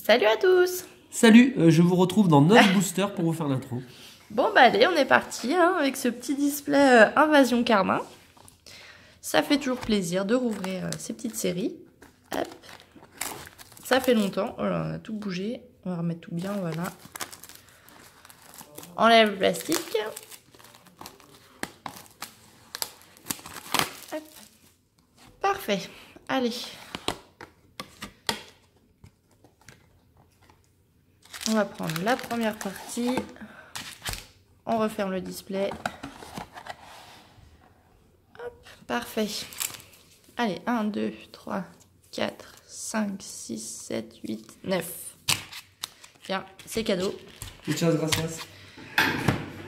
Salut à tous. Salut, je vous retrouve dans notre booster pour vous faire l'intro. Bon bah allez, on est parti avec ce petit display Invasion Carmin. Ça fait toujours plaisir de rouvrir ces petites séries. Hop. Ça fait longtemps. Oh là, on a tout bougé. On va remettre tout bien, voilà. Enlève le plastique. Hop. Parfait. Allez. On va prendre la première partie. On referme le display. Hop, parfait. Allez, 1, 2, 3, 4, 5, 6, 7, 8, 9. Bien, c'est cadeau. Muchas gracias.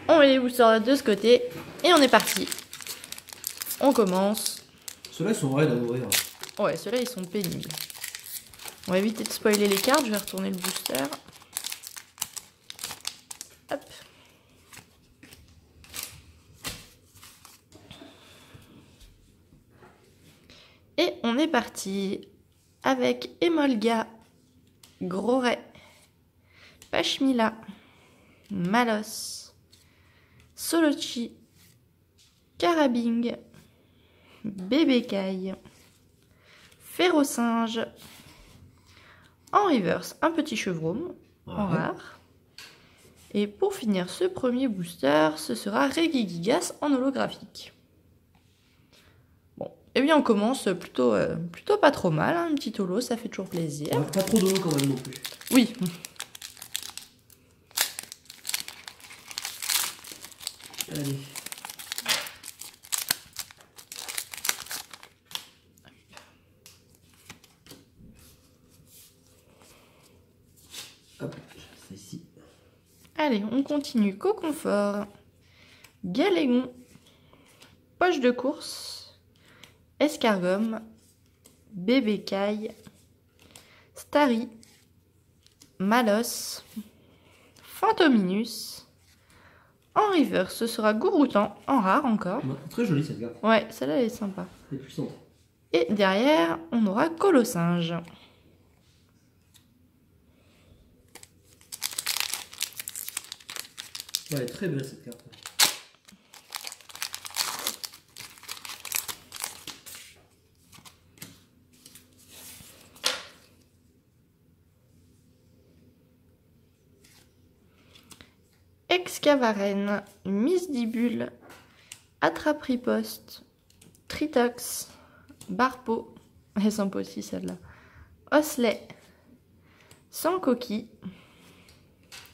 On met les boosters de ce côté. Et on est parti. On commence. Ceux-là, ils sont vrais à ouvrir. Ouais, ceux-là, ils sont pénibles. On va éviter de spoiler les cartes. Je vais retourner le booster. Hop. Et on est parti avec Emolga, Groret, Pashmila, Malos, Solochi, Carabing, Bébécaille, Férocinge, en reverse un petit chevron, en rare. Et pour finir ce premier booster, ce sera Regigigas en holographique. Bon, et bien on commence plutôt pas trop mal, hein, un petit holo, ça fait toujours plaisir. Ouais, pas trop d'eau quand même non plus. Oui. Allez. Hop, c'est ici. Allez, on continue. Coconfort, Galégon, Poche de course, Escargum, Bébécaille, Starry, Malos, Fantominus. En reverse, ce sera Gouroutan, en rare encore. Ouais, très jolie cette carte. Ouais, celle-là elle est sympa. Elle est puissante. Et derrière, on aura Colossinge. Ouais, elle est très belle cette carte. Excavaren, Misdibule, Attrape-riposte, Tritox, Barpo, elles sont pas aussi celles-là, Osselet, Sans coquille,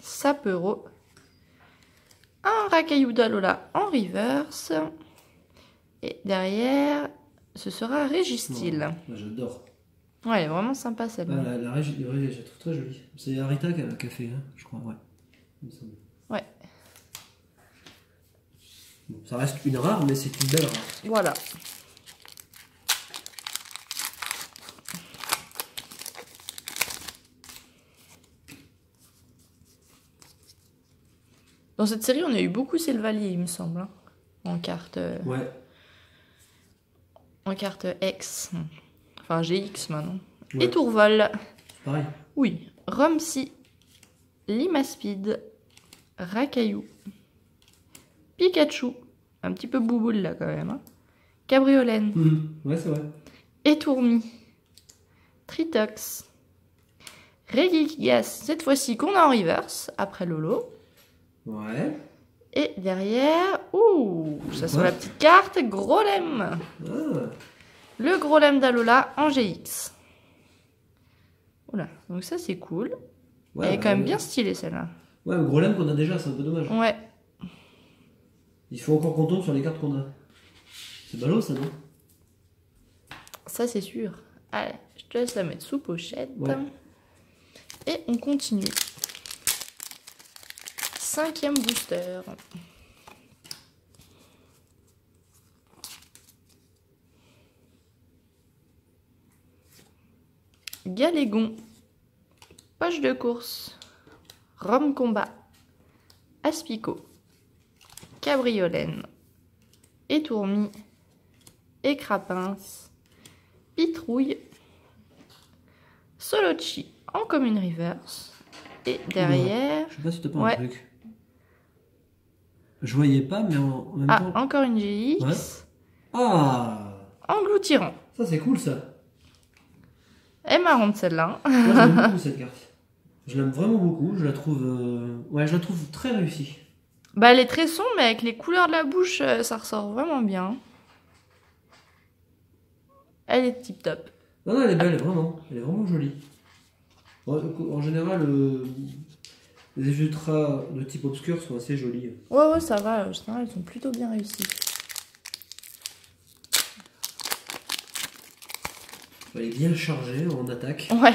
Sapero, un Racaillou d'Alola en reverse, et derrière, ce sera Régistil. J'adore. Ouais, elle est vraiment sympa celle-là. Ah, la régie, je la trouve très jolie. C'est Arita qui a fait, hein, je crois, ouais. Il me semble. Ouais. Bon, ça reste une rare, mais c'est une belle rare. Voilà. Dans cette série, on a eu beaucoup Sylvalier, il me semble, hein, en carte. Ouais. En carte X. Enfin, GX maintenant. Ouais. Et Tourvol. Pareil. Oui. Romsey, Limaspide, Racaillou, Pikachu. Un petit peu bouboule là quand même. Hein. Cabriolène. Ouais, c'est vrai. Étourmi. Tritox. Regigigas, cette fois-ci qu'on a en reverse, après Lolo. Ouais. Et derrière, ouh, ça sent la petite carte, Grolem. Ah. Le Grolem d'Alola en GX. Oula, donc ça c'est cool. Ouais, Elle est quand même bien stylée celle-là. Ouais, le gros lemme qu'on a déjà, c'est un peu dommage. Ouais. Il faut encore qu'on tombe sur les cartes qu'on a. C'est ballot ça, non? Ça c'est sûr. Allez, je te laisse la mettre sous pochette. Ouais. Et on continue. 5e booster. Galégon. Poche de course. Rome combat. Aspico. Cabriolène. Étourmi. Écrapince. Pitrouille. Solochi Uncommon Reverse. Et derrière... Je sais pas si t'as pas Ouais. un truc. Je voyais pas, mais en même Ah, temps... encore une GX. Ouais. Ah, Engloutirant. ça c'est cool ça. Elle est marrante celle-là. Moi j'aime beaucoup cette carte. Je l'aime vraiment beaucoup, je la trouve... Ouais, je la trouve très réussie. Bah, elle est très sombre, mais avec les couleurs de la bouche, ça ressort vraiment bien. Elle est tip top. Non, non, elle est belle, vraiment. Elle est vraiment jolie. En général, les ultras de type obscur sont assez jolis. Ouais, ça va. En général, elles sont plutôt bien réussies. Elle est bien chargée en attaque. Ouais.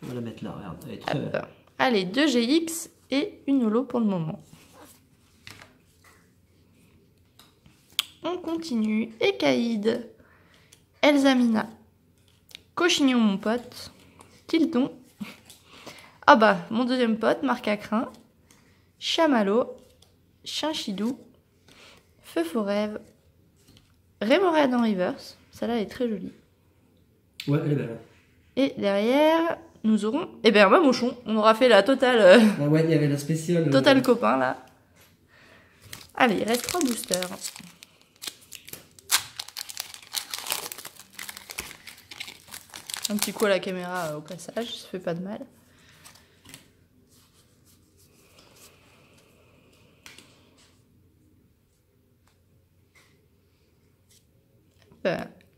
On va la mettre là, regarde. Elle est très belle. Allez, 2 GX et une holo pour le moment. On continue. Ekaïd, Elsamina, Cochignon mon pote, Tilton. Ah bah, mon deuxième pote, Marc Acrin, Chamallow, Chinchidou, Feu Forève, Rémorade en reverse. Celle-là est très jolie. Ouais, elle est belle. Et derrière, nous aurons... Eh bien, Mamochon. On aura fait la totale... Ah ouais, il y avait la spéciale... Total copain, là. Allez, il reste 3 boosters. Un petit coup à la caméra au passage, ça fait pas de mal.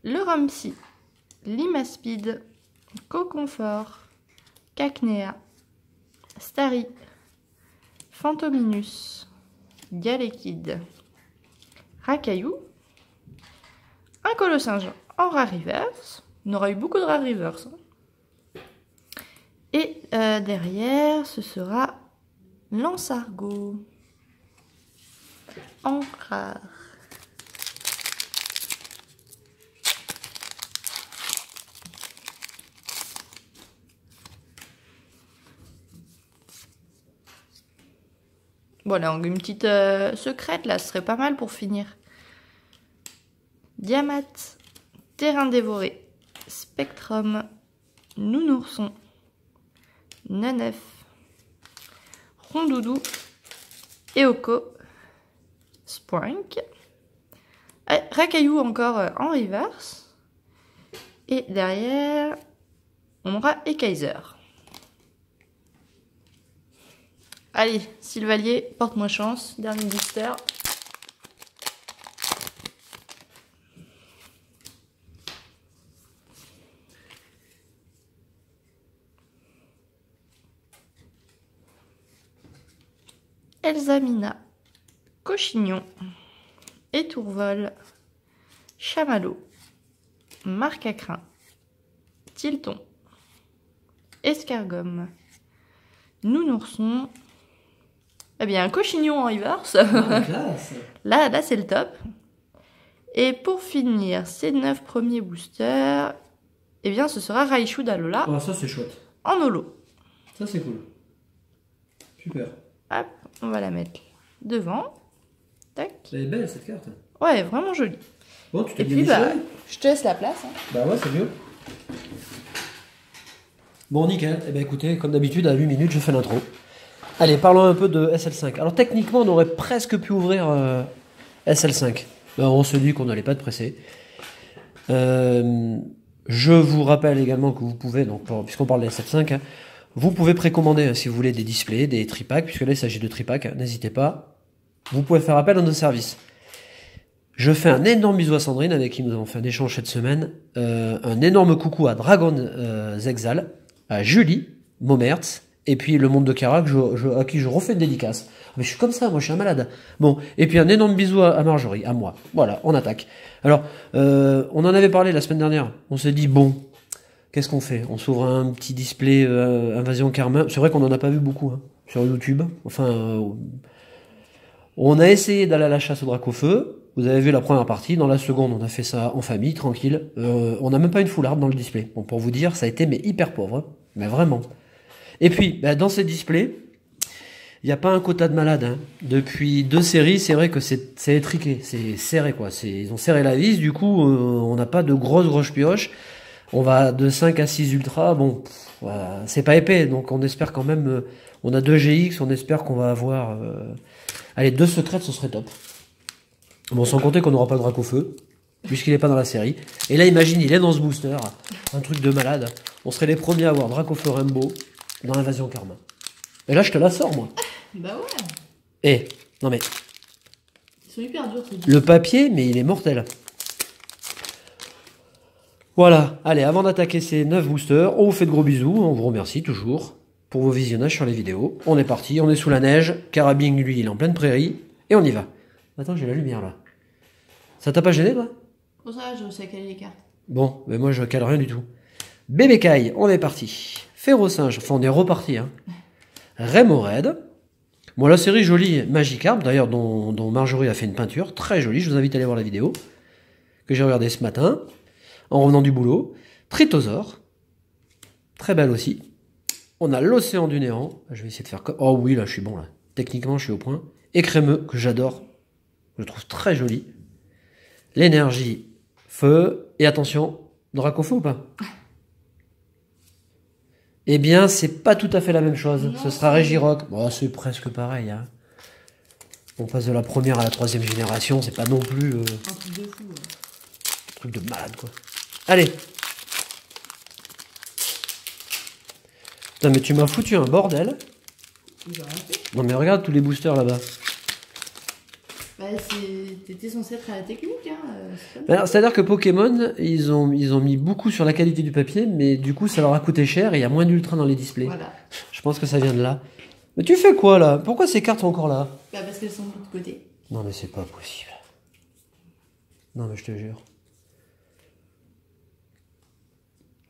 Le Ramsey, Limaspeed, Coconfort, Cacnea, Starry, Phantominus, Galekid, Racaillou, un Colossinge en rare reverse. On aura eu beaucoup de rare reverse. Et derrière, ce sera Lansargot en rare. Voilà, une petite secrète là, ce serait pas mal pour finir. Diamat, Terrain dévoré, Spectrum, Nounourson, Nenef, Rondoudou, Eoko, Sprank, Racaillou encore en reverse. Et derrière, on aura Ekaiser. Allez, Sylvalier, porte-moi chance. Dernier booster. Elsamina, Cochignon, Étourvol, Chamallow, Marc Acrin, Tilton, Escargomme, Nounourson. Eh bien, un Cochignon en reverse. Ah, classe. Là c'est le top. Et pour finir, ces 9 premiers boosters, eh bien, ce sera Raichu d'Alola Ah, ça c'est chouette. en holo. Ça c'est cool. Super. Hop, on va la mettre devant. Tac. Elle est belle cette carte. Ouais, vraiment jolie. Bon, tu t'es Et bien puis, bah, décidé. je te laisse la place. Hein. Bah ouais, c'est mieux. Bon, nickel. Eh bien, écoutez, comme d'habitude, à 8 minutes, je fais l'intro. Allez, parlons un peu de SL5. Alors, techniquement, on aurait presque pu ouvrir SL5. Ben, on se dit qu'on n'allait pas te presser. Je vous rappelle également que vous pouvez, donc, puisqu'on parle de SL5, hein, vous pouvez précommander, hein, si vous voulez, des displays, des tripacks, puisque là, il s'agit de tripacks, hein, n'hésitez pas. Vous pouvez faire appel à nos services. Je fais un énorme bisou à Sandrine, avec qui nous avons fait un échange cette semaine. Un énorme coucou à Dragon Zexal, à Julie Momertz, et puis le monde de Kara, à qui je refais une dédicace. Mais je suis comme ça, moi je suis un malade. Bon, et puis un énorme bisou à Marjorie, à moi. Voilà, on attaque. Alors, on en avait parlé la semaine dernière. On s'est dit, bon, qu'est-ce qu'on fait? On s'ouvre un petit display Invasion Carmin. C'est vrai qu'on n'en a pas vu beaucoup hein, sur YouTube. Enfin, on a essayé d'aller à la chasse au drac au feu. Vous avez vu la première partie. Dans la seconde, on a fait ça en famille, tranquille. On n'a même pas une foularde dans le display. Bon, pour vous dire, ça a été mais hyper pauvre. Hein. Mais vraiment. Et puis, bah, dans ces displays, il n'y a pas un quota de malade. Hein. Depuis 2 séries, c'est vrai que c'est étriqué. C'est serré, quoi. Ils ont serré la vis. Du coup, on n'a pas de grosses pioches. On va de 5 à 6 ultras. Bon, voilà, c'est pas épais, donc on espère quand même... on a 2 GX, on espère qu'on va avoir... allez, 2 secrètes, ce serait top. Bon, sans compter qu'on n'aura pas le drac au feu, puisqu'il n'est pas dans la série. Et là, imagine, il est dans ce booster, un truc de malade. On serait les premiers à avoir drac au feu Rainbow dans l'invasion Karma. Et là, je te la sors, moi. Bah ouais. Eh, non mais... Ils sont hyper durs, ces Le papier, mais il est mortel. Voilà, allez, avant d'attaquer ces 9 boosters, on vous fait de gros bisous, on vous remercie toujours pour vos visionnages sur les vidéos. On est parti, on est sous la neige, Carabing, lui, il est en pleine prairie, et on y va. Attends, j'ai la lumière, là. Ça t'a pas gêné, toi? Pour ça, je sais caler les cartes. Bon, mais moi, je cale rien du tout. Bébé Caille, on est parti. Férocinge, enfin, on est reparti, hein. Rémoraid. Bon, la série jolie, Magikarp, d'ailleurs, dont Marjorie a fait une peinture, très jolie, je vous invite à aller voir la vidéo, que j'ai regardée ce matin, en revenant du boulot. Tritosaure, très belle aussi. On a l'océan du néant, je vais essayer de faire comme... Oh oui, là, je suis bon, là. Techniquement, je suis au point. Écrémeux, que j'adore, je le trouve très joli. L'énergie, feu, et attention, drac au feu ou pas? Eh bien, c'est pas tout à fait la même chose. Non, ce sera Régirock. Bon, c'est presque pareil, hein. On passe de la première à la 3e génération, c'est pas non plus... Un truc de fou. un truc de malade, quoi. Allez. Putain, mais tu m'as foutu un bordel. J'ai rien fait. Non, mais regarde tous les boosters là-bas. Bah, t'étais censé être à la technique, hein. C'est-à-dire que Pokémon, ils ont mis beaucoup sur la qualité du papier, mais du coup, ça leur a coûté cher et il y a moins d'ultra dans les displays. Voilà. Je pense que ça vient de là. Mais tu fais quoi, là? Pourquoi ces cartes sont encore là? Bah, parce qu'elles sont de l'autre côté. Non, mais c'est pas possible. Non, mais je te jure.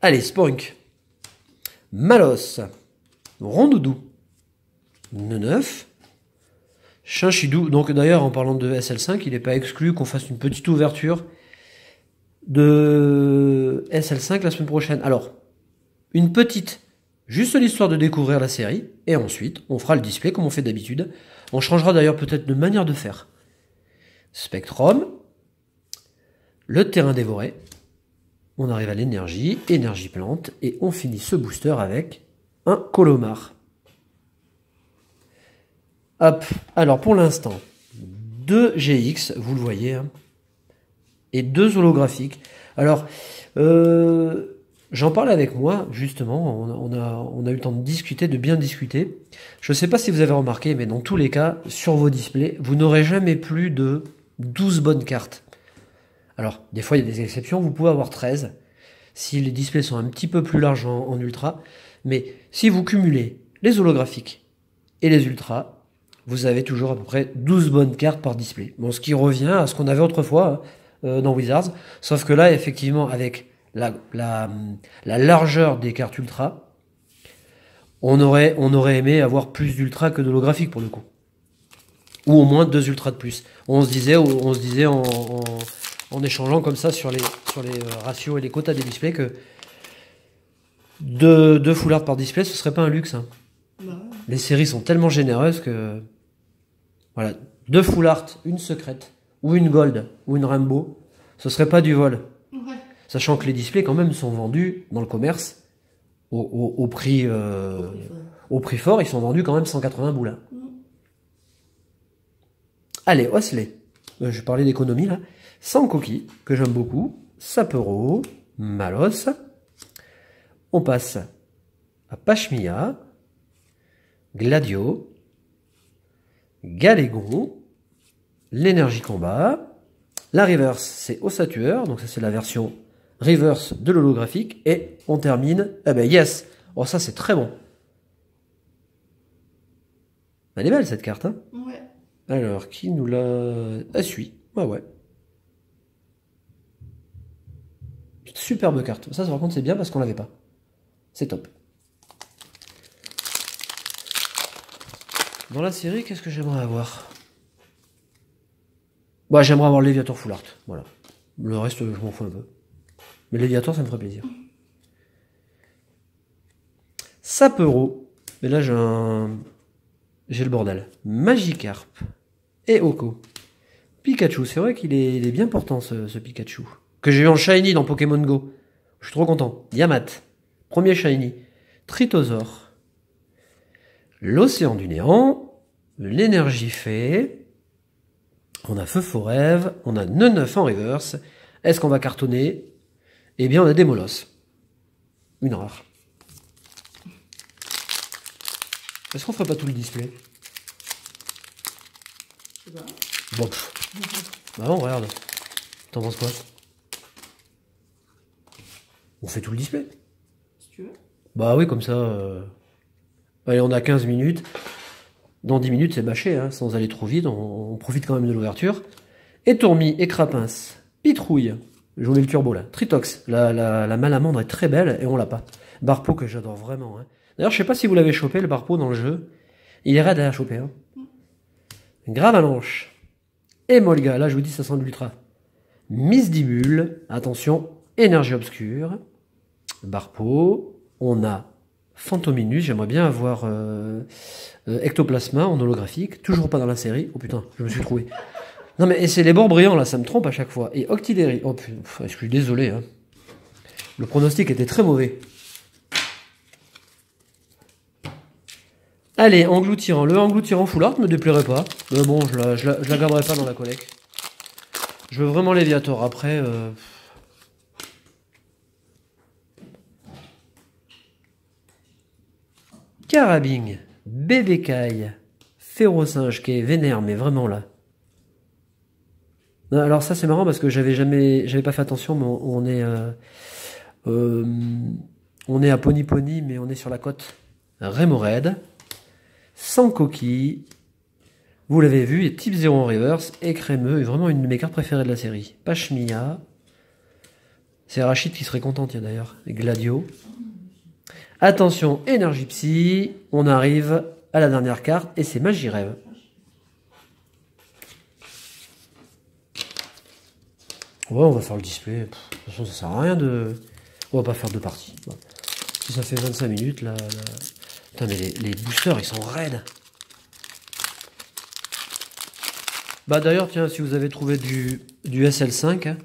Allez, Spunk. Malos. Rondoudou. Neuf. Chinchidou. Donc d'ailleurs, en parlant de SL5, il n'est pas exclu qu'on fasse une petite ouverture de SL5 la semaine prochaine. Alors, une petite, juste l'histoire de découvrir la série, et ensuite, on fera le display comme on fait d'habitude. On changera d'ailleurs peut-être de manière de faire. Spectrum. Le terrain dévoré. On arrive à l'énergie, énergie plante, et on finit ce booster avec un Colomar. Hop, alors pour l'instant, 2 GX, vous le voyez, hein, et 2 holographiques. Alors, j'en parle avec moi, justement, on a eu le temps de discuter, de bien discuter. Je ne sais pas si vous avez remarqué, mais dans tous les cas, sur vos displays, vous n'aurez jamais plus de 12 bonnes cartes. Alors, des fois, il y a des exceptions, vous pouvez avoir 13, si les displays sont un petit peu plus larges en ultra, mais si vous cumulez les holographiques et les ultras, vous avez toujours à peu près 12 bonnes cartes par display. Bon, ce qui revient à ce qu'on avait autrefois dans Wizards, sauf que là, effectivement, avec la largeur des cartes ultra, on aurait aimé avoir plus d'ultra que d'holographiques pour le coup. Ou au moins 2 ultras de plus. On se disait en échangeant comme ça sur les ratios et les quotas des displays que 2 full art par display, ce serait pas un luxe. Hein. Bah ouais. Les séries sont tellement généreuses que... Voilà, 2 full art, une secrète, ou une gold, ou une rainbow, ce serait pas du vol. Ouais. Sachant que les displays quand même sont vendus dans le commerce au prix fort, ils sont vendus quand même 180 boules. Hein. Allez, Osley. Je parlais d'économie là. Sans coquille, que j'aime beaucoup. Sapero, Malos. On passe à Pashmia, Gladio, Galégon, l'énergie combat. La reverse, c'est Ossatueur, donc ça c'est la version reverse de l'holographique. Et on termine, eh ben yes, oh ça c'est très bon. Elle est belle cette carte, hein. Ouais. Alors, qui nous l'a... Ah, suit. Ah ouais. Superbe carte. Ça, par contre, c'est bien parce qu'on l'avait pas. C'est top. Dans la série, qu'est-ce que j'aimerais avoir? Bah, j'aimerais avoir Léviator Full Art. Voilà. Le reste, je m'en fous un peu. Mais Léviator, ça me ferait plaisir. Sapero. Mais là, j'ai le bordel. Magikarp. Et Oko. Pikachu. C'est vrai qu'il est bien portant, ce Pikachu. Que j'ai eu en Shiny dans Pokémon Go. Je suis trop content. Yamat. Premier Shiny. Tritosaure. L'océan du néant. L'énergie fée. On a Feu Faux Rêve. On a 9 en reverse. Est-ce qu'on va cartonner? Eh bien, on a des molosses. Une rare. Est-ce qu'on ferait pas tout le display? Bon, bah non, regarde. T'en penses quoi? On fait tout le display? Si tu veux. Bah oui, comme ça... Allez, on a 15 minutes. Dans 10 minutes, c'est bâché, hein, sans aller trop vite. On profite quand même de l'ouverture. Étourmi, Écrapins, Pitrouille. Je vous mets le turbo là. Tritox, la malamandre est très belle et on l'a pas. Barpo que j'adore vraiment. Hein. D'ailleurs, je sais pas si vous l'avez chopé, le Barpo dans le jeu. Il est raide à choper. Hein. Gravalanche. Emolga, là je vous dis ça sent de l'ultra. Misdibule, attention, énergie obscure. Barpo. On a Phantominus, j'aimerais bien avoir Ectoplasma en holographique. Toujours pas dans la série. Oh putain, je me suis trouvé. Non mais c'est les bords brillants là, ça me trompe à chaque fois. Et Octillery, oh putain, je suis désolé. Hein. Le pronostic était très mauvais. Allez, engloutirant. Le engloutirant full art me déplairait pas. Mais bon, je la garderai pas dans la collecte. Je veux vraiment Léviator. Après... Carabing, bébé caille, férocinge qui est vénère, mais vraiment là. Non, alors ça c'est marrant parce que j'avais pas fait attention, mais on est à Pony Pony, mais on est sur la côte Rémorède, sans coquille. Vous l'avez vu, et type 0 en reverse, et crémeux, et vraiment une de mes cartes préférées de la série. Pashmia. C'est Rachid qui serait content, tiens d'ailleurs. Et Gladio. Attention, énergie psy. On arrive à la dernière carte, et c'est Magie Rêve. Ouais, on va faire le display. De toute façon, ça sert à rien de... On va pas faire deux parties. Bon. Si ça fait 25 minutes, là... Putain, mais les boosters, ils sont raides. Bah d'ailleurs, tiens, si vous avez trouvé du SL5, hein,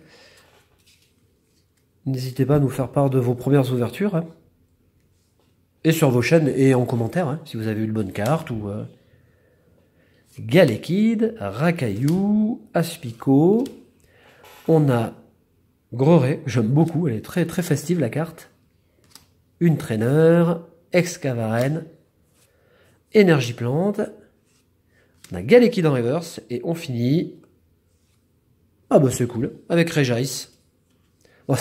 n'hésitez pas à nous faire part de vos premières ouvertures. Hein, et sur vos chaînes et en commentaire, hein, si vous avez eu une bonne carte ou... Galekid, Rakayu, Aspico. On a Groré, j'aime beaucoup, elle est très très festive la carte. Une Trainer, Excavaren, Énergie Plante. On a Galekid en reverse et on finit. Ah bah c'est cool, avec Regice. Bon,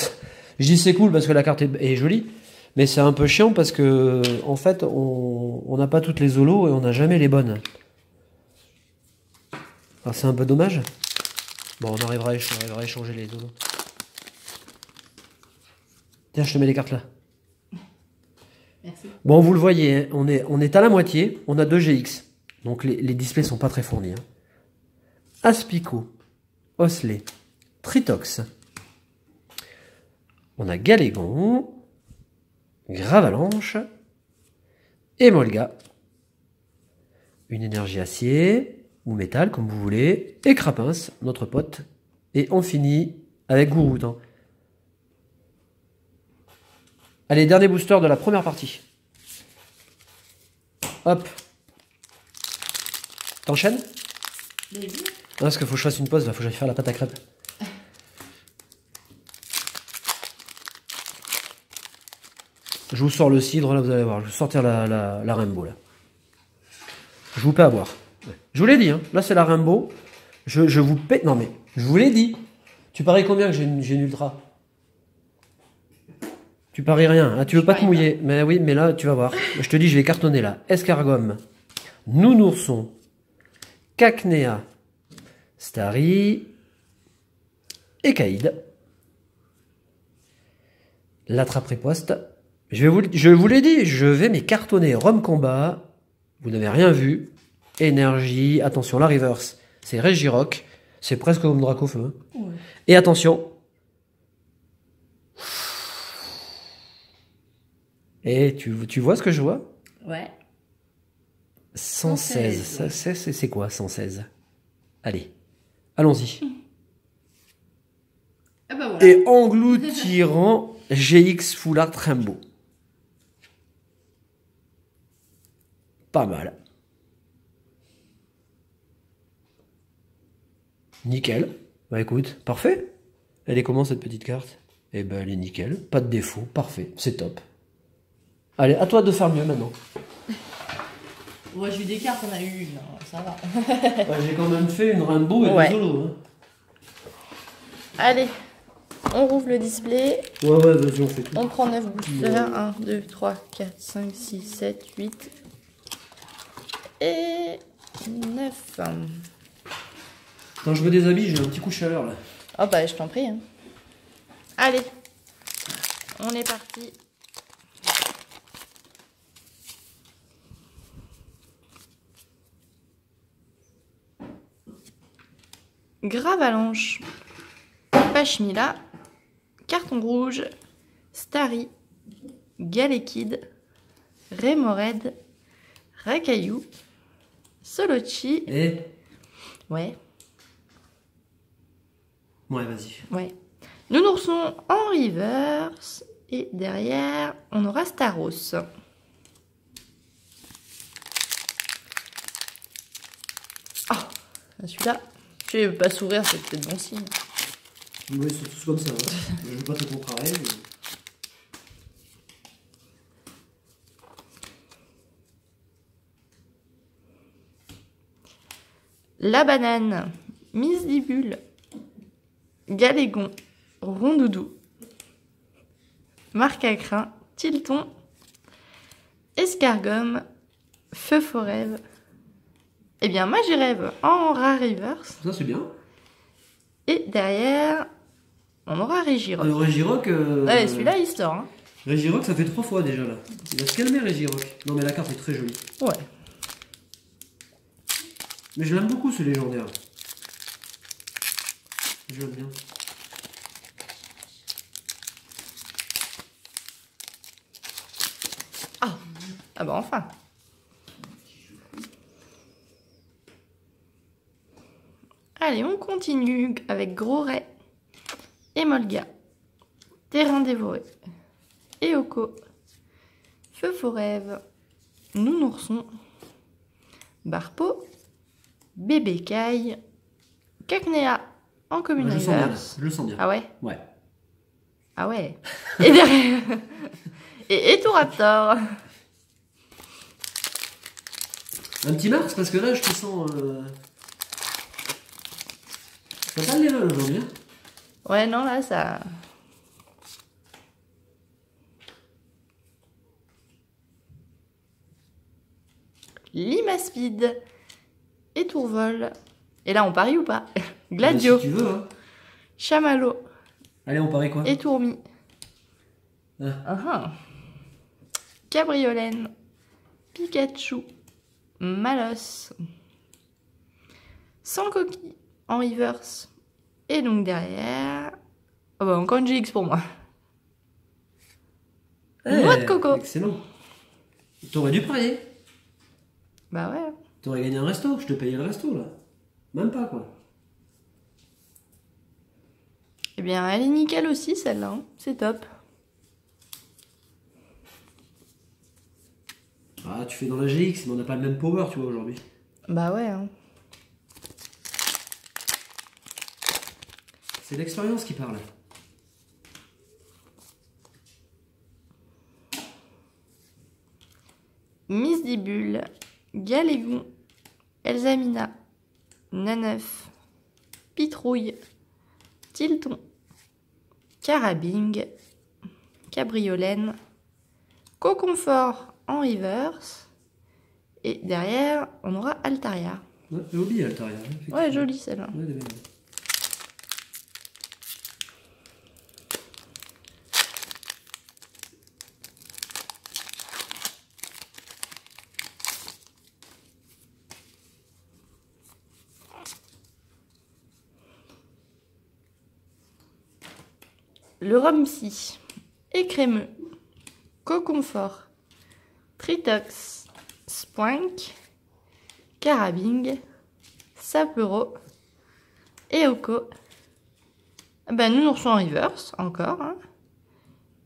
je dis c'est cool parce que la carte est jolie, mais c'est un peu chiant parce que en fait on n'a pas toutes les holos et on n'a jamais les bonnes. Alors c'est un peu dommage. Bon, on arrivera à échanger les holos. Tiens, je te mets les cartes là. Merci. Bon, vous le voyez, hein, on est à la moitié, on a 2 GX. Donc les displays sont pas très fournis. Hein. Aspico, Osley, Tritox. On a Galégon, Gravalanche, Emolga. Une énergie acier ou métal, comme vous voulez. Et Crapins, notre pote. Et on finit avec Gourout. Hein. Allez, dernier booster de la première partie. Hop. T'enchaînes? Vas-y. Parce qu'il faut que je fasse une pause, il faut que j'aille faire la pâte à crêpes. Je vous sors le cidre, là, vous allez voir. Je vais sortir la Rainbow, là. Je vous paie à boire. Ouais. Je vous l'ai dit, hein. Là, c'est la Rainbow. Je vous paie... Non, mais je vous l'ai dit. Tu paries combien que j'ai une ultra? Tu paries rien. Ah, tu veux pas te mouiller. Mais oui, mais là, tu vas voir. Je te dis, je vais cartonner, là. Escargom. Nounourson. Cacnea. Starry. Et Caïd. L'attrape-riposte. Je vous l'ai dit, je vais mes cartonner Rome Combat. Vous n'avez rien vu. Énergie. Attention, la reverse. C'est Regirock. C'est presque comme Dracofeu. Hein. Ouais. Et attention. Et tu vois ce que je vois? Ouais. 116. C'est quoi 116? Allez. Allons-y. Ah bah voilà. Et engloutirant GX Full Art Rainbow. Pas mal. Nickel. Bah écoute, parfait. Elle est comment cette petite carte? Eh ben elle est nickel, pas de défaut, parfait, c'est top. Allez, à toi de faire mieux maintenant. Moi j'ai eu des cartes, on a eu une, hein, ça va. Ouais, j'ai quand même fait une rainbow et Ouais. deux solos. Hein. Allez, on rouvre le display. Ouais, vas-y, on fait tout. On prend 9 boosters. 1, 2, 3, 4, 5, 6, 7, 8 et 9. Quand je me déshabille, j'ai un petit coup de chaleur là. Oh bah je t'en prie. Hein. Allez, on est parti. Gravalanche, Pachmila, Carton Rouge, Starry, Galekid, Remored, Rakayu, Solochi. Et Ouais, ouais, vas-y. ouais. Nounourson en reverse. Et derrière, on aura Staros. Ah, celui-là, tu veux pas sourire, c'est peut-être bon signe. Oui, ils sont tous comme ça. Hein. Je veux pas te contrarier. Mais... La banane, Misdibule, Galégon, Rondoudou, Marc à crin, Tilton, Escargomme, Feu Forêve. Eh bien, Magirève en rare reverse. Ça, c'est bien. Et derrière, on aura Régiroc. Régiroc. Ouais, celui-là, il sort. Hein. Régiroc, ça fait 3 fois déjà là. Il va se calmer, Régiroc. Non, mais la carte est très jolie. Ouais. Mais je l'aime beaucoup ce légendaire. Je l'aime bien. Ah bah enfin. Allez, on continue avec Gros Ray, Emolga, Terrain dévoré, Eoko, Feu Forêve, Nounourson, Barpo, Bébé Caille, Cacnea en commune Ouais, je le sens bien. reverse. Je le sens bien. Ah ouais? Ouais. Ah ouais. Et derrière. Et Etoraptor. Un petit Mars, parce que là, je te sens. T'as pas le level aujourd'hui, hein? Ouais, non, là, ça. Limaspide. Et Tourvol. Et là, on parie ou pas? Gladio. Si tu veux, hein. Chamallow. Allez, on parie quoi? Et Tourmi. Ah. Cabriolène. Pikachu. Malos. Sans coquille en reverse. Et donc derrière. Oh bah encore une GX pour moi. Noix de coco. Excellent. T'aurais dû parier. Bah ouais. T'aurais gagné un resto. Je te payais le resto, là. Même pas, quoi. Eh bien, elle est nickel aussi, celle-là. Hein. C'est top. Ah, tu fais dans la GX, mais on n'a pas le même power, tu vois, aujourd'hui. Bah ouais. Hein. C'est l'expérience qui parle. Misdibule. Galégon. Elsamina. Naneuf. Pitrouille. Tilton. Carabing. Cabriolène. Coconfort en reverse. Et derrière, on aura Altaria. Ouais, j'ai oublié Altaria. Ouais, jolie celle-là. Ouais, elle est belle. Le Rumsy. Écrémeux. Coconfort. Tritox. Spoink. Carabing. Sapero. Eoko. Ben, nous reçons en reverse, encore. Hein.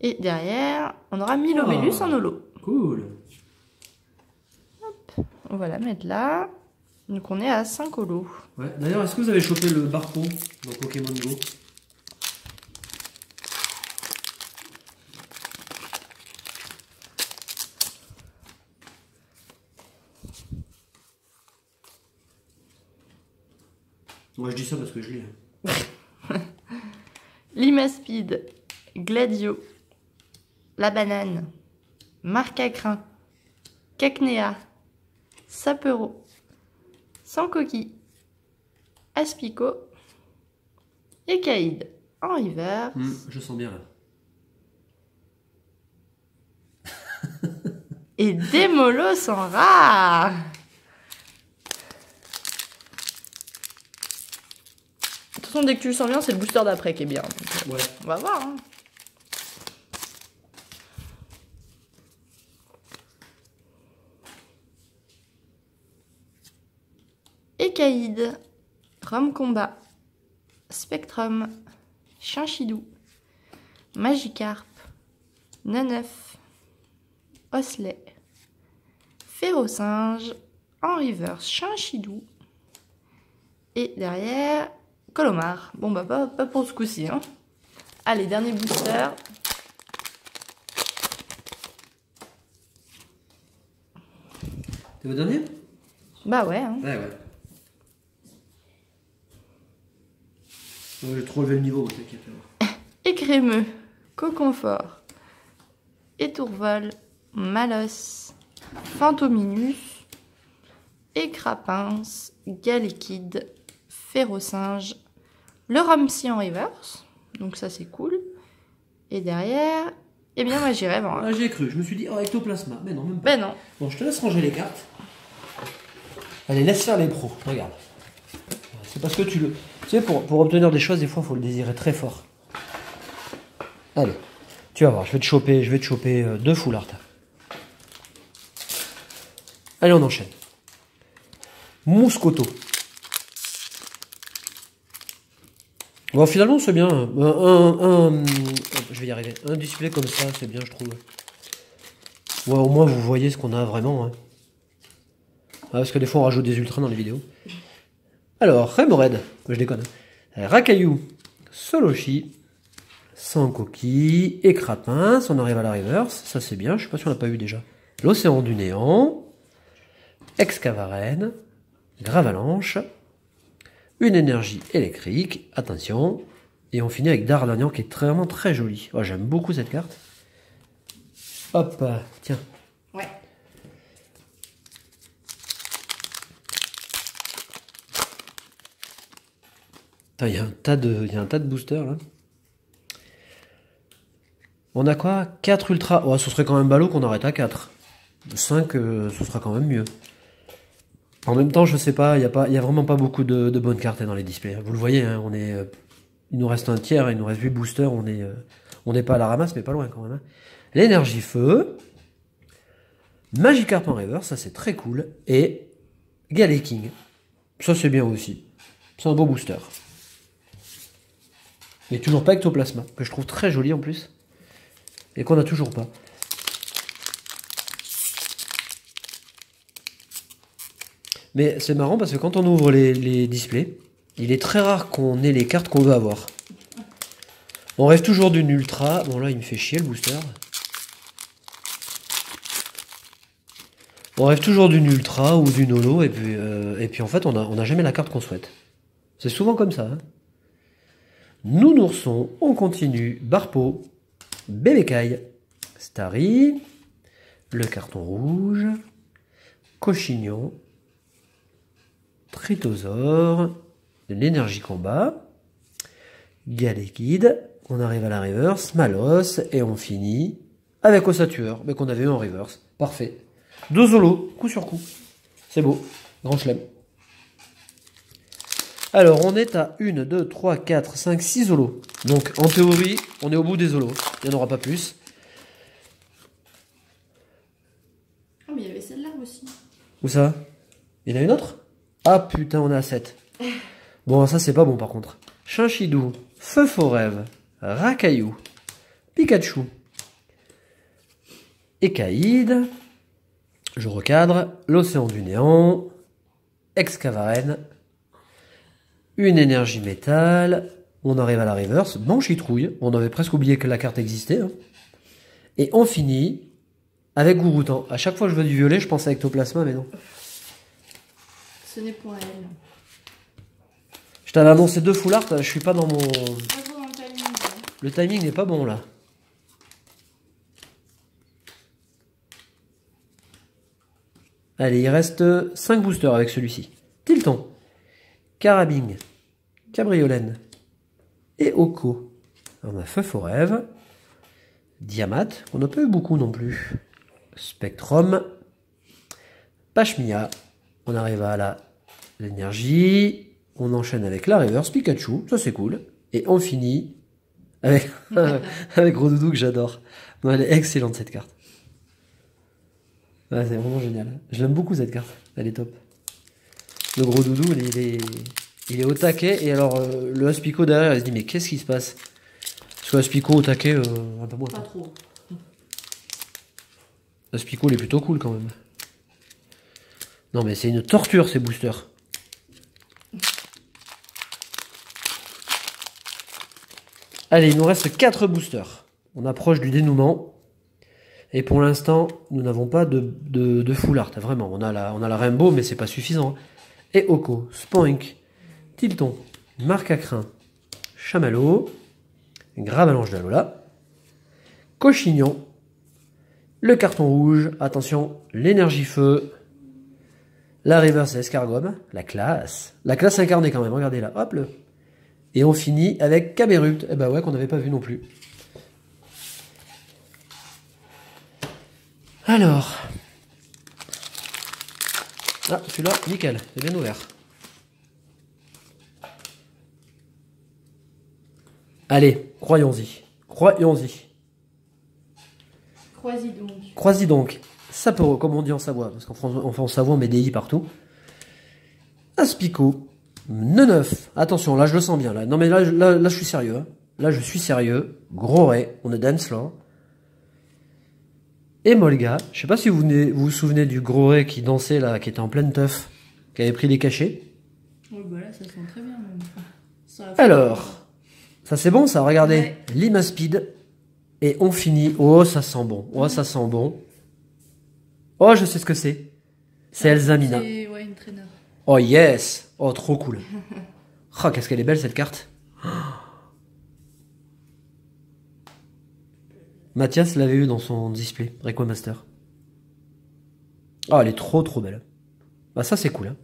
Et derrière, on aura Milobellus en holo. Cool. Hop. On va la mettre là. Donc on est à 5 holos. Ouais. D'ailleurs, est-ce que vous avez chopé le Barpo dans Pokémon Go? Moi je dis ça parce que je l'ai. Limaspide, Gladio, la banane, Marcacrin, Cacnea, Sapero, sans coquille, Aspico et Caïd en hiver. Je sens bien là. Et des molosses en rare. De toute façon, dès que tu le sens bien, c'est le booster d'après qui est bien. Donc, Ouais. on va voir. Hein. Écaïde, Rome Combat, Spectrum, Chinchidou, Magikarp, Neneuf, Osselet, Férocinge, en reverse Chinchidou, et derrière Colomar. Bon bah pas pour ce coup-ci. Hein. Allez, dernier booster. T'es au dernier? Bah ouais. Hein. Ouais. J'ai trop levé le niveau, t'inquiète. Écrémeux, Coconfort, Étourvol, Malos, Fantominus, Écrapince, Galékide, Férocinge, le Romsey en reverse, donc ça c'est cool. Et derrière, eh bien moi j'irai vendre. Ah, j'ai cru, je me suis dit, oh, ectoplasma, mais non, même pas. Ben non. Bon, je te laisse ranger les cartes. Allez, laisse faire les pros, regarde. C'est parce que tu le... Tu sais, pour obtenir des choses, des fois, il faut le désirer très fort. Allez, tu vas voir, je vais te choper 2 foulards. Allez, on enchaîne. Mouscoto. Bon, finalement, c'est bien. Je vais y arriver. Un display comme ça, c'est bien, je trouve. Ouais, au moins, vous voyez ce qu'on a vraiment. Hein. Ah, parce que des fois, on rajoute des ultras dans les vidéos. Alors, Remoraid, je déconne. Rakayu, Soloshi, sans coquille, Écrapince, on arrive à la reverse, ça c'est bien, je sais pas si on l'a pas eu déjà. L'Océan du Néant, Excavaren, Gravalanche, une énergie électrique, attention, et on finit avec Dardanian qui est vraiment très joli. Oh, j'aime beaucoup cette carte. Hop, tiens. Ouais. Il y a un tas de boosters là. On a quoi? 4 ultra. Oh, ce serait quand même ballot qu'on arrête à 4. 5, ce sera quand même mieux. En même temps, je sais pas, il y a vraiment pas beaucoup de bonnes cartes dans les displays. Vous le voyez, hein, il nous reste un tiers, il nous reste 8 boosters, on n'est pas à la ramasse, mais pas loin quand même. Hein. L'énergie feu, Magikarp en reverse, ça c'est très cool, et Galaking, ça c'est bien aussi. C'est un beau booster. Mais toujours pas Ectoplasma, que je trouve très joli en plus. Et qu'on a toujours pas. Mais c'est marrant parce que quand on ouvre les displays, il est très rare qu'on ait les cartes qu'on veut avoir. On rêve toujours d'une ultra. Bon là il me fait chier le booster. On rêve toujours d'une ultra ou d'une holo et puis en fait on a jamais la carte qu'on souhaite. C'est souvent comme ça. Hein. Nounourson, on continue. Barpo, Bébécaille, Starry, le carton rouge, Cochignon, Tritosaure, de l'énergie combat, Galékide, on arrive à la reverse, Malos, et on finit avec Ossatueur, mais qu'on avait eu en reverse. Parfait. 2 solos, coup sur coup. C'est beau. Grand chelem. Alors, on est à 1, 2, 3, 4, 5, 6 zolos. Donc, en théorie, on est au bout des zolos. Il n'y en aura pas plus. Oh, mais il y avait celle-là aussi. Où ça? Il y en a une autre? Ah putain, on est à 7. Bon, ça, c'est pas bon par contre. Chinchidou, Feu Forêve, Rakayu, Pikachu, Écaïde, Je recadre. L'océan du néant. Excavaren. Une énergie métal. On arrive à la reverse. Banchitrouille. On avait presque oublié que la carte existait. Hein. Et on finit avec Gouroutan. À chaque fois que je veux du violet, je pense à Ectoplasma, mais non. Ce n'est point elle. Je t'avais annoncé 2 full art, je suis pas dans mon... Pas trop dans le timing. Le timing n'est pas bon là. Allez, il reste 5 boosters avec celui-ci. Tilton, Carabine, Cabriolène et Oko. On a Feu Forêve, Diamat, qu'on n'a pas eu beaucoup non plus. Spectrum, Pashmia. On arrive à l'énergie. On enchaîne avec la Reverse Pikachu, ça c'est cool. Et on finit avec, avec Rodoudou que j'adore. Non, elle est excellente cette carte. Ouais, c'est vraiment génial. Je l'aime beaucoup cette carte, elle est top. Le gros doudou, il est au taquet. Et alors, le Aspico derrière, il se dit mais qu'est-ce qui se passe? Parce que Aspico au taquet, un peu moins. Pas trop. Aspico, il est plutôt cool quand même. Non mais c'est une torture ces boosters. Allez, il nous reste 4 boosters. On approche du dénouement. Et pour l'instant, nous n'avons pas de full art. Vraiment, on a la Rainbow, mais c'est pas suffisant. Et Oko, Spoink, Tilton, Marcacrin, Chamallow, Gravalanche d'Alola, Cochignon, le carton rouge, attention, l'énergie feu, la reverse escargome, la classe incarnée quand même, regardez là, hop le. Et on finit avec Caberupt, eh ben ouais, qu'on n'avait pas vu non plus. Alors. Ah, celui-là, nickel, c'est bien ouvert. Allez, croyons-y. Croyons-y. Crois-y donc. Crois-y donc. Ça peut, comme on dit en Savoie, parce qu'en Savoie, on met des i partout. Aspico. Neuf. Attention, là, je le sens bien. Là. Non, mais là, je suis sérieux. Hein. Là, je suis sérieux. Gros Ray. On est Dancefloor. Et Molga. Je sais pas si vous vous souvenez du gros Ray qui dansait là, qui était en pleine teuf, qui avait pris les cachets. Oui, bah là, ça sent très bien même. Ça Alors, ça c'est bon ça, regardez. Ouais. Lima Speed. Et on finit. Oh, ça sent bon. Oh, ça sent bon. Oh, je sais ce que c'est. C'est Elzamina. C'est ouais, une traîneur. Oh yes. Oh, trop cool. Oh, qu'est-ce qu'elle est belle cette carte. Mathias l'avait eu dans son display, Requiem Master. Oh, elle est trop trop belle. Bah ça c'est cool. Hein.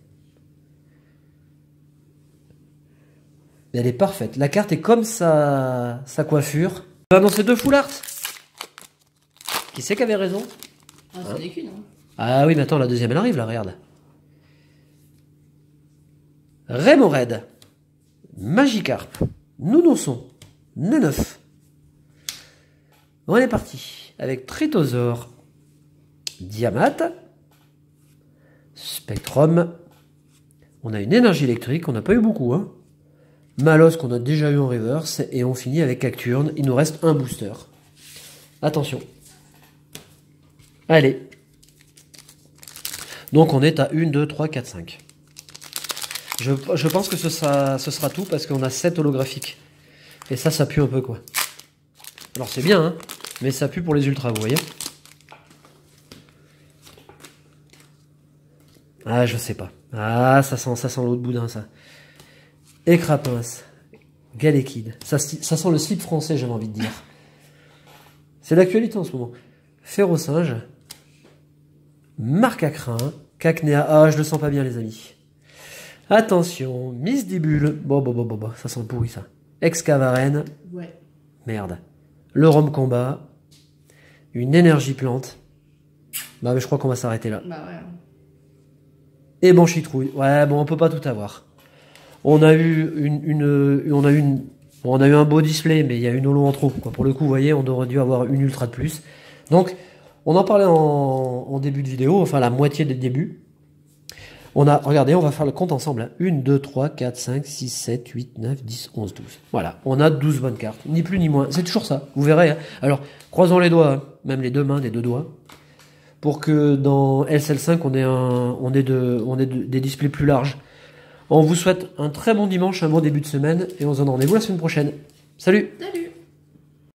Elle est parfaite. La carte est comme sa coiffure. On va annoncer 2 full art. Qui c'est qui avait raison? Ah, c'en est qu'une, hein. Ah oui, mais attends, la deuxième elle arrive là, regarde. Rémored, Magikarp, Nounousson, Neneuf. On est parti avec Tritosaur, Diamat, Spectrum. On a une énergie électrique, on n'a pas eu beaucoup. Hein. Malos qu'on a déjà eu en reverse. Et on finit avec Cacturne. Il nous reste un booster. Attention. Allez. Donc on est à 1, 2, 3, 4, 5. Je pense que ce sera tout parce qu'on a 7 holographiques. Et ça pue un peu quoi. Alors c'est bien, hein, mais ça pue pour les ultras, vous voyez. Ah, je sais pas. Ah, ça sent l'autre boudin, ça. Écrapins, Galekid. Ça sent le slip français, j'avais envie de dire. C'est l'actualité en ce moment. Férocinge, Marcacrin, Cacnea. Ah, je le sens pas bien, les amis. Attention, Miss Dibule. Bon, ça sent pourri, ça. Excavaren. Ouais. Merde. Le Rome Combat. Une énergie plante. Bah, mais je crois qu'on va s'arrêter là. Bah ouais. Et Banchitrouille. Ouais, bon, on peut pas tout avoir. On a eu on a eu un beau display, mais il y a une holo en trop. Quoi. Pour le coup, vous voyez, on aurait dû avoir une ultra de plus. Donc, on en parlait en début de vidéo, enfin la moitié des débuts. Regardez, on va faire le compte ensemble. 1, 2, 3, 4, 5, 6, 7, 8, 9, 10, 11, 12. Voilà, on a 12 bonnes cartes. Ni plus ni moins. C'est toujours ça, vous verrez. Hein. Alors, croisons les doigts, hein. Même les deux mains des deux doigts. pour que dans LCL5 on ait des displays plus larges. On vous souhaite un très bon dimanche, un bon début de semaine et on se donne rendez-vous la semaine prochaine. Salut! Salut!